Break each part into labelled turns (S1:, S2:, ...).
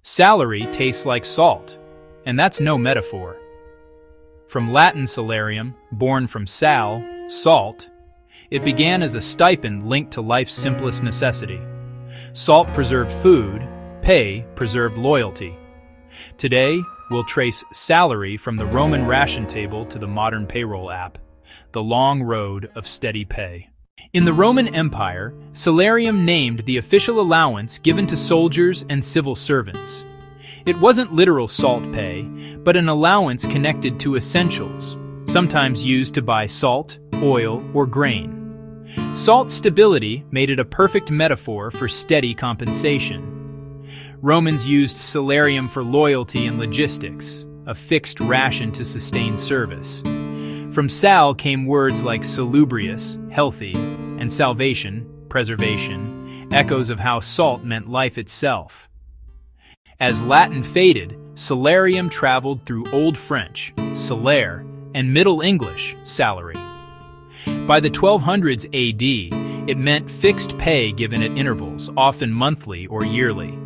S1: Salary tastes like salt, and that's no metaphor. From Latin salarium, born from sal, salt, it began as a stipend linked to life's simplest necessity. Salt preserved food, pay preserved loyalty. Today, we'll trace salary from the Roman ration table to the modern payroll app, the long road of steady pay. In the Roman Empire, salarium named the official allowance given to soldiers and civil servants. It wasn't literal salt pay, but an allowance connected to essentials, sometimes used to buy salt, oil, or grain. Salt's stability made it a perfect metaphor for steady compensation. Romans used salarium for loyalty and logistics, a fixed ration to sustain service. From sal came words like salubrious, healthy, and salvation, preservation, echoes of how salt meant life itself. As Latin faded, salarium traveled through Old French, salaire, and Middle English, salary. By the 1200s AD, it meant fixed pay given at intervals, often monthly or yearly.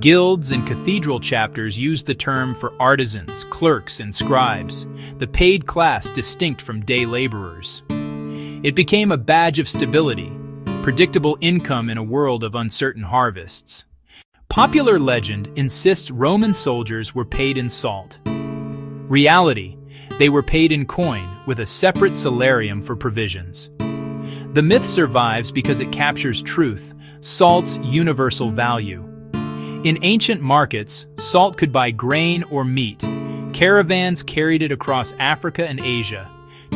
S1: Guilds and cathedral chapters used the term for artisans, clerks, and scribes, the paid class distinct from day laborers. It became a badge of stability, predictable income in a world of uncertain harvests. Popular legend insists Roman soldiers were paid in salt. Reality, they were paid in coin with a separate salarium for provisions. The myth survives because it captures truth, salt's universal value. In ancient markets, salt could buy grain or meat. Caravans carried it across Africa and Asia.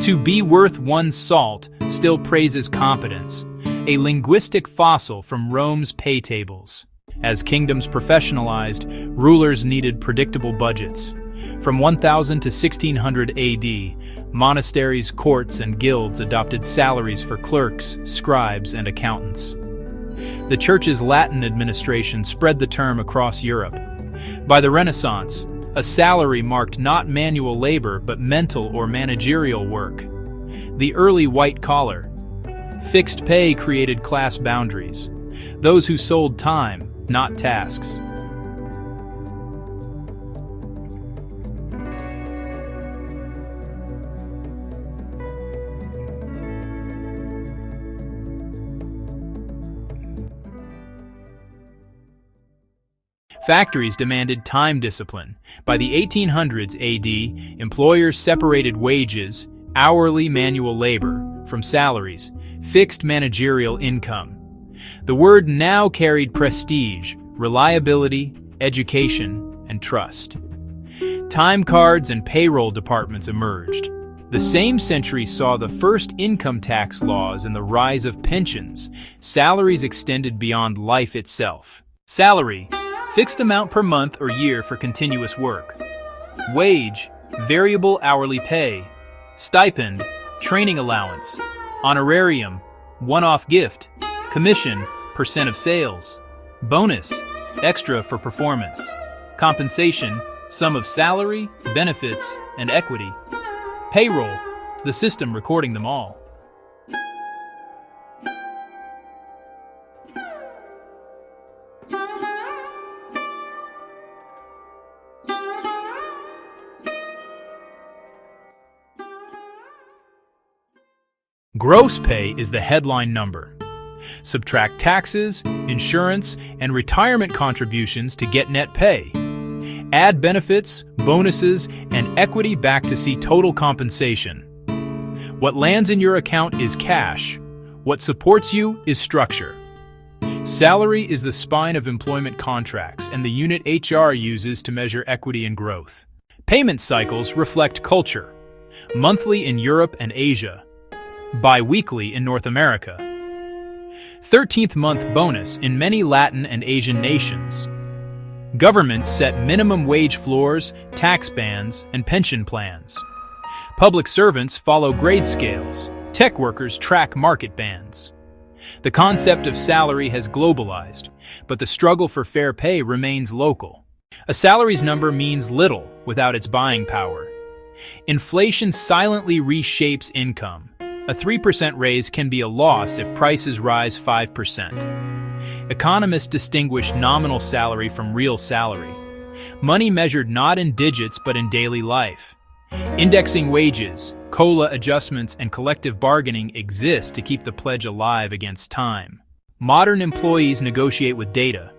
S1: To be worth one's salt still praises competence, a linguistic fossil from Rome's pay tables. As kingdoms professionalized, rulers needed predictable budgets. From 1000 to 1600 AD, monasteries, courts, and guilds adopted salaries for clerks, scribes, and accountants. The Church's Latin administration spread the term across Europe. By the Renaissance, a salary marked not manual labor but mental or managerial work. The early white collar. Fixed pay created class boundaries. Those who sold time, not tasks. Factories demanded time discipline. By the 1800s AD, employers separated wages, hourly manual labor, from salaries, fixed managerial income. The word now carried prestige, reliability, education, and trust. Time cards and payroll departments emerged. The same century saw the first income tax laws and the rise of pensions. Salaries extended beyond life itself. Salary, fixed amount per month or year for continuous work. Wage, variable hourly pay. Stipend, training allowance. Honorarium, one-off gift. Commission, percent of sales. Bonus, extra for performance. Compensation, sum of salary, benefits, and equity. Payroll, the system recording them all. Gross pay is the headline number. Subtract taxes, insurance, and retirement contributions to get net pay. Add benefits, bonuses, and equity back to see total compensation. What lands in your account is cash. What supports you is structure. Salary is the spine of employment contracts and the unit HR uses to measure equity and growth. Payment cycles reflect culture. Monthly in Europe and Asia. Bi-weekly in North America. 13th month bonus in many Latin and Asian nations. Governments set minimum wage floors, tax bans, and pension plans. Public servants follow grade scales. Tech workers track market bands. The concept of salary has globalized, but the struggle for fair pay remains local. A salary's number means little without its buying power. Inflation silently reshapes income. A 3% raise can be a loss if prices rise 5%. Economists distinguish nominal salary from real salary. Money measured not in digits but in daily life. Indexing wages, COLA adjustments, and collective bargaining exist to keep the pledge alive against time. Modern employees negotiate with data.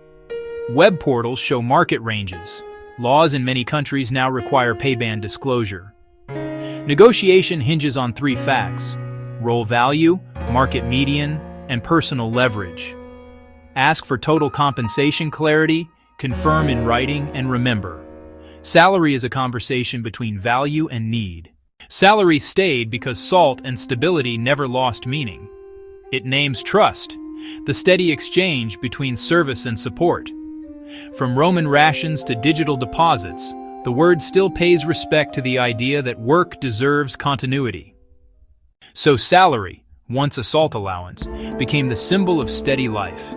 S1: Web portals show market ranges. Laws in many countries now require pay band disclosure. Negotiation hinges on three facts: role value, market median, and personal leverage. Ask for total compensation clarity, confirm in writing, and remember, salary is a conversation between value and need. Salary stayed because SALT and stability never lost meaning. It names trust, the steady exchange between service and support. From Roman rations to digital deposits, the word still pays respect to the idea that work deserves continuity. So salary, once a SALT allowance, became the symbol of steady life.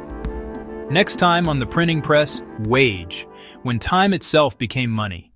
S1: Next time on the printing press, wage, when time itself became money.